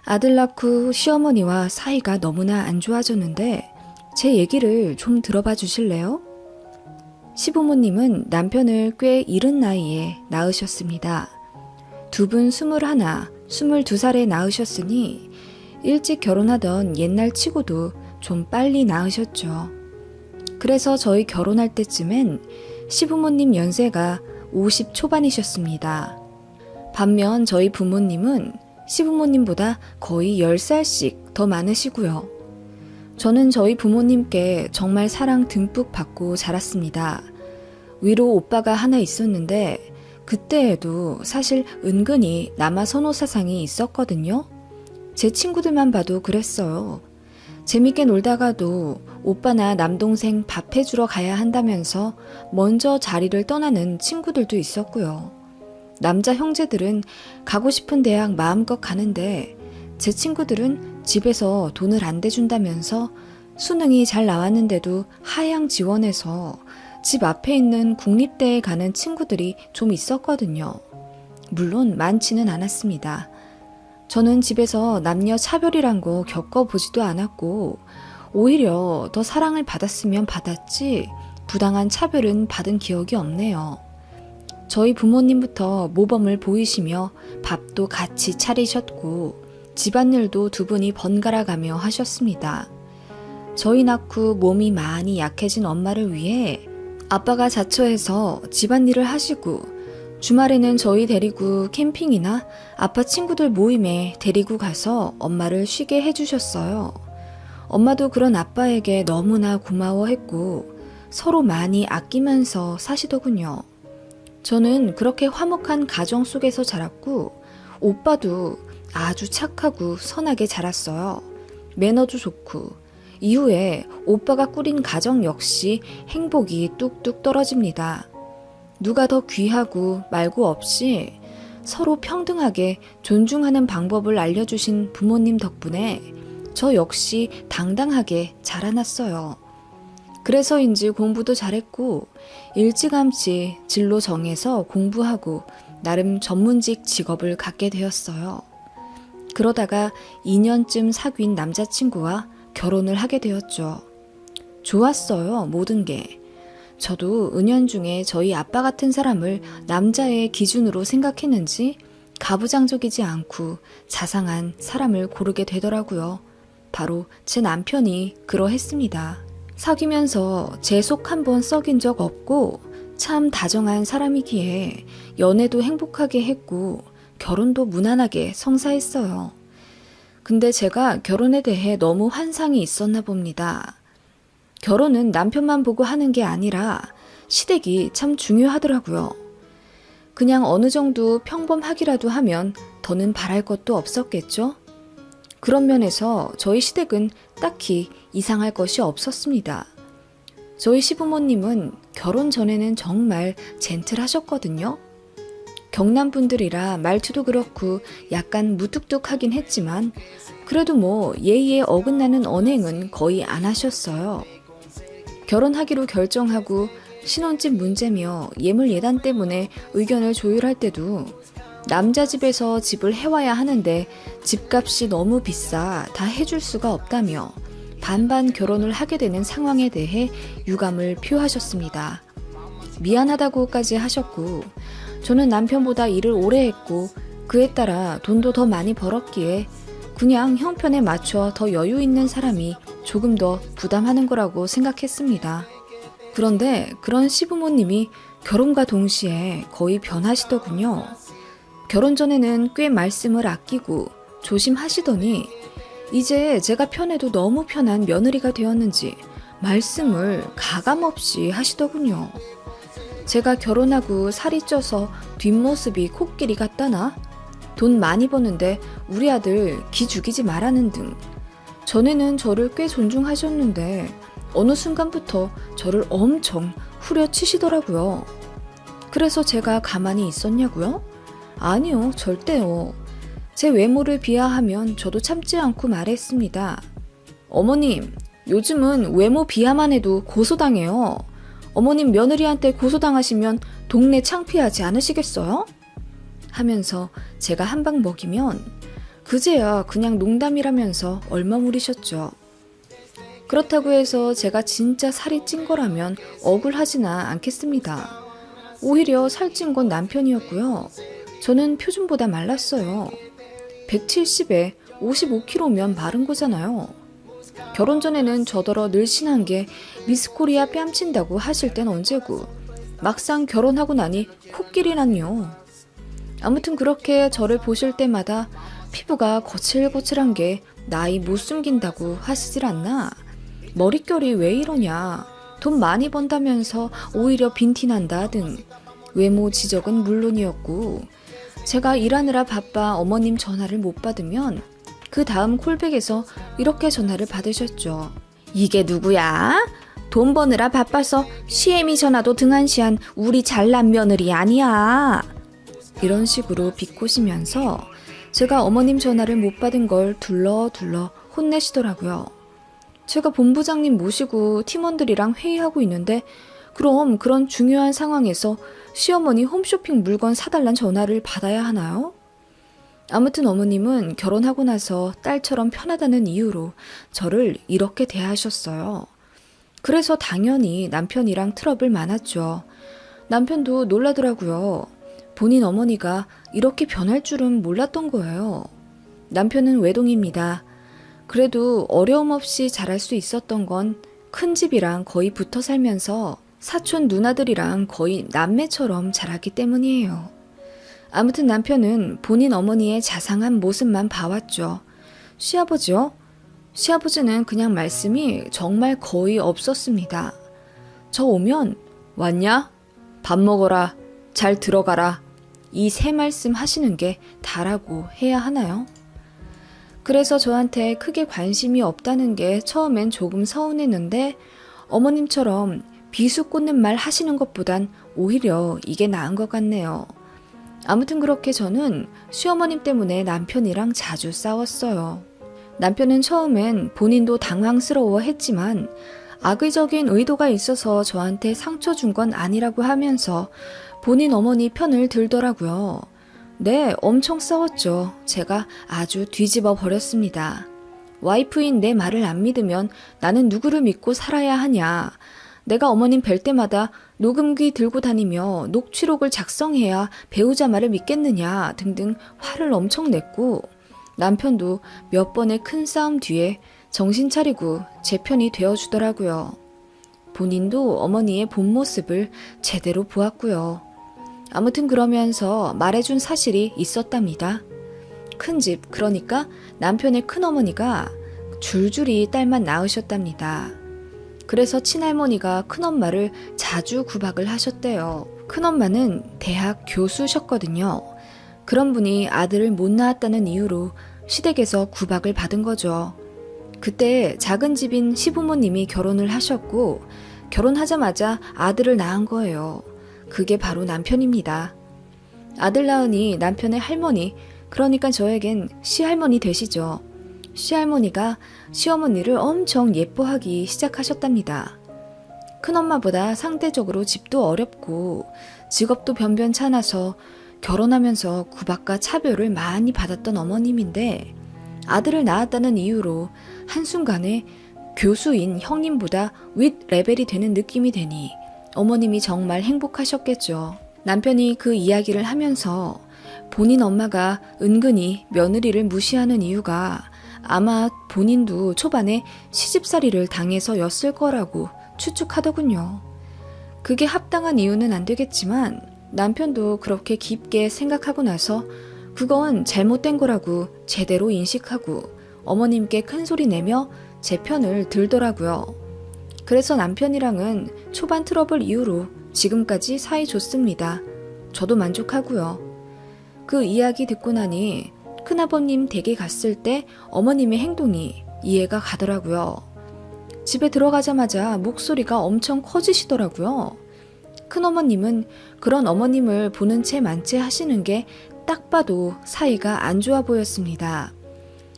아들 낳고 시어머니와 사이가 너무나 안 좋아졌는데 제 얘기를 좀 들어봐 주실래요? 시부모님은 남편을 꽤 이른 나이에 낳으셨습니다. 두 분 21, 22살에 낳으셨으니 일찍 결혼하던 옛날 치고도 좀 빨리 낳으셨죠. 그래서 저희 결혼할 때쯤엔 시부모님 연세가 50 초반이셨습니다. 반면 저희 부모님은 시부모님보다 거의 10살씩 더 많으시고요. 저는 저희 부모님께 정말 사랑 듬뿍 받고 자랐습니다. 위로 오빠가 하나 있었는데 그때에도 사실 은근히 남아 선호 사상이 있었거든요. 제 친구들만 봐도 그랬어요. 재밌게 놀다가도 오빠나 남동생 밥 해주러 가야 한다면서 먼저 자리를 떠나는 친구들도 있었고요. 남자 형제들은 가고 싶은 대학 마음껏 가는데 제 친구들은 집에서 돈을 안 대준다면서 수능이 잘 나왔는데도 하향 지원해서 집 앞에 있는 국립대에 가는 친구들이 좀 있었거든요. 물론 많지는 않았습니다. 저는 집에서 남녀 차별이란 거 겪어보지도 않았고 오히려 더 사랑을 받았으면 받았지 부당한 차별은 받은 기억이 없네요. 저희 부모님부터 모범을 보이시며 밥도 같이 차리셨고 집안일도 두 분이 번갈아 가며 하셨습니다. 저희 낳고 몸이 많이 약해진 엄마를 위해 아빠가 자처해서 집안일을 하시고 주말에는 저희 데리고 캠핑이나 아빠 친구들 모임에 데리고 가서 엄마를 쉬게 해주셨어요. 엄마도 그런 아빠에게 너무나 고마워했고 서로 많이 아끼면서 사시더군요. 저는 그렇게 화목한 가정 속에서 자랐고 오빠도 아주 착하고 선하게 자랐어요. 매너도 좋고 이후에 오빠가 꾸린 가정 역시 행복이 뚝뚝 떨어집니다. 누가 더 귀하고 말고 없이 서로 평등하게 존중하는 방법을 알려주신 부모님 덕분에 저 역시 당당하게 자라났어요. 그래서인지 공부도 잘했고 일찌감치 진로 정해서 공부하고 나름 전문직 직업을 갖게 되었어요. 그러다가 2년쯤 사귄 남자친구와 결혼을 하게 되었죠. 좋았어요, 모든 게. 저도 은연중에 저희 아빠 같은 사람을 남자의 기준으로 생각했는지 가부장적이지 않고 자상한 사람을 고르게 되더라고요. 바로 제 남편이 그러했습니다. 사귀면서 제 속 한번 썩인 적 없고 참 다정한 사람이기에 연애도 행복하게 했고 결혼도 무난하게 성사했어요. 근데 제가 결혼에 대해 너무 환상이 있었나 봅니다. 결혼은 남편만 보고 하는 게 아니라 시댁이 참 중요하더라고요. 그냥 어느 정도 평범하기라도 하면 더는 바랄 것도 없었겠죠? 그런 면에서 저희 시댁은 딱히 이상할 것이 없었습니다. 저희 시부모님은 결혼 전에는 정말 젠틀하셨거든요. 경남 분들이라 말투도 그렇고 약간 무뚝뚝하긴 했지만 그래도 뭐 예의에 어긋나는 언행은 거의 안 하셨어요. 결혼하기로 결정하고 신혼집 문제며 예물 예단 때문에 의견을 조율할 때도 남자 집에서 집을 해와야 하는데 집값이 너무 비싸 다 해줄 수가 없다며 반반 결혼을 하게 되는 상황에 대해 유감을 표하셨습니다. 미안하다고까지 하셨고 저는 남편보다 일을 오래 했고 그에 따라 돈도 더 많이 벌었기에 그냥 형편에 맞춰 더 여유 있는 사람이 조금 더 부담하는 거라고 생각했습니다. 그런데 그런 시부모님이 결혼과 동시에 거의 변하시더군요. 결혼 전에는 꽤 말씀을 아끼고 조심하시더니 이제 제가 편해도 너무 편한 며느리가 되었는지 말씀을 가감없이 하시더군요. 제가 결혼하고 살이 쪄서 뒷모습이 코끼리 같다나? 돈 많이 버는데 우리 아들 기 죽이지 말라는 등 전에는 저를 꽤 존중하셨는데 어느 순간부터 저를 엄청 후려치시더라고요. 그래서 제가 가만히 있었냐고요? 아니요, 절대요. 제 외모를 비하하면 저도 참지 않고 말했습니다. 어머님, 요즘은 외모 비하만 해도 고소당해요. 어머님 며느리한테 고소당하시면 동네 창피하지 않으시겠어요? 하면서 제가 한 방 먹이면 그제야 그냥 농담이라면서 얼머무리셨죠. 그렇다고 해서 제가 진짜 살이 찐 거라면 억울하지는 않겠습니다. 오히려 살찐 건 남편이었고요. 저는 표준보다 말랐어요. 170에 55kg면 마른 거잖아요. 결혼 전에는 저더러 늘씬한 게 미스코리아 뺨친다고 하실 땐 언제고 막상 결혼하고 나니 코끼리란요. 아무튼 그렇게 저를 보실 때마다 피부가 거칠거칠한 게 나이 못 숨긴다고 하시질 않나? 머릿결이 왜 이러냐? 돈 많이 번다면서 오히려 빈티난다 등 외모 지적은 물론이었고 제가 일하느라 바빠 어머님 전화를 못 받으면 그 다음 콜백에서 이렇게 전화를 받으셨죠. 이게 누구야? 돈 버느라 바빠서 시애미 전화도 등한시한 우리 잘난 며느리 아니야. 이런 식으로 비꼬시면서 제가 어머님 전화를 못 받은 걸 둘러둘러 혼내시더라고요. 제가 본부장님 모시고 팀원들이랑 회의하고 있는데 그럼 그런 중요한 상황에서 시어머니 홈쇼핑 물건 사달란 전화를 받아야 하나요? 아무튼 어머님은 결혼하고 나서 딸처럼 편하다는 이유로 저를 이렇게 대하셨어요. 그래서 당연히 남편이랑 트러블 많았죠. 남편도 놀라더라고요. 본인 어머니가 이렇게 변할 줄은 몰랐던 거예요. 남편은 외동입니다. 그래도 어려움 없이 자랄 수 있었던 건 큰 집이랑 거의 붙어 살면서 사촌 누나들이랑 거의 남매처럼 자랐기 때문이에요. 아무튼 남편은 본인 어머니의 자상한 모습만 봐왔죠. 시아버지요? 시아버지는 그냥 말씀이 정말 거의 없었습니다. 저 오면 왔냐? 밥 먹어라. 잘 들어가라. 이 세 말씀 하시는 게 다라고 해야 하나요? 그래서 저한테 크게 관심이 없다는 게 처음엔 조금 서운했는데 어머님처럼 비수 꽂는 말 하시는 것보단 오히려 이게 나은 것 같네요. 아무튼 그렇게 저는 시어머님 때문에 남편이랑 자주 싸웠어요. 남편은 처음엔 본인도 당황스러워 했지만 악의적인 의도가 있어서 저한테 상처 준 건 아니라고 하면서 본인 어머니 편을 들더라고요. 네, 엄청 싸웠죠. 제가 아주 뒤집어 버렸습니다. 와이프인 내 말을 안 믿으면 나는 누구를 믿고 살아야 하냐. 내가 어머님 뵐 때마다 녹음기 들고 다니며 녹취록을 작성해야 배우자 말을 믿겠느냐 등등 화를 엄청 냈고 남편도 몇 번의 큰 싸움 뒤에 정신 차리고 제 편이 되어주더라고요. 본인도 어머니의 본 모습을 제대로 보았고요. 아무튼 그러면서 말해준 사실이 있었답니다. 큰집, 그러니까 남편의 큰어머니가 줄줄이 딸만 낳으셨답니다. 그래서 친할머니가 큰엄마를 자주 구박을 하셨대요. 큰엄마는 대학 교수셨거든요. 그런 분이 아들을 못 낳았다는 이유로 시댁에서 구박을 받은 거죠. 그때 작은 집인 시부모님이 결혼을 하셨고 결혼하자마자 아들을 낳은 거예요. 그게 바로 남편입니다. 아들 낳으니 남편의 할머니, 그러니까 저에겐 시할머니 되시죠. 시할머니가 시어머니를 엄청 예뻐하기 시작하셨답니다. 큰엄마보다 상대적으로 집도 어렵고 직업도 변변찮아서 결혼하면서 구박과 차별을 많이 받았던 어머님인데 아들을 낳았다는 이유로 한순간에 교수인 형님보다 윗 레벨이 되는 느낌이 되니 어머님이 정말 행복하셨겠죠. 남편이 그 이야기를 하면서 본인 엄마가 은근히 며느리를 무시하는 이유가 아마 본인도 초반에 시집살이를 당해서였을 거라고 추측하더군요. 그게 합당한 이유는 안 되겠지만 남편도 그렇게 깊게 생각하고 나서 그건 잘못된 거라고 제대로 인식하고 어머님께 큰소리 내며 제 편을 들더라고요. 그래서 남편이랑은 초반 트러블 이후로 지금까지 사이 좋습니다. 저도 만족하고요. 그 이야기 듣고 나니 큰아버님 댁에 갔을 때 어머님의 행동이 이해가 가더라고요. 집에 들어가자마자 목소리가 엄청 커지시더라고요. 큰어머님은 그런 어머님을 보는 채 만채 하시는 게 딱 봐도 사이가 안 좋아 보였습니다.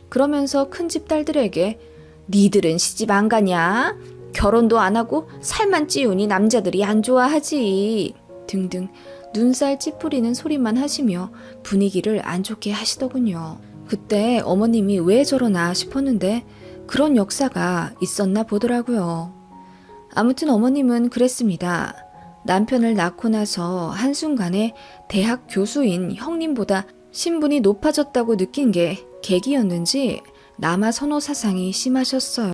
그러면서 큰집 딸들에게 니들은 시집 안 가냐? 결혼도 안 하고 살만 찌우니 남자들이 안 좋아하지. 등등 눈살 찌푸리는 소리만 하시며 분위기를 안 좋게 하시더군요. 그때 어머님이 왜 저러나 싶었는데 그런 역사가 있었나 보더라고요. 아무튼 어머님은 그랬습니다. 남편을 낳고 나서 한순간에 대학 교수인 형님보다 신분이 높아졌다고 느낀 게 계기였는지 남아 선호 사상이 심하셨어요.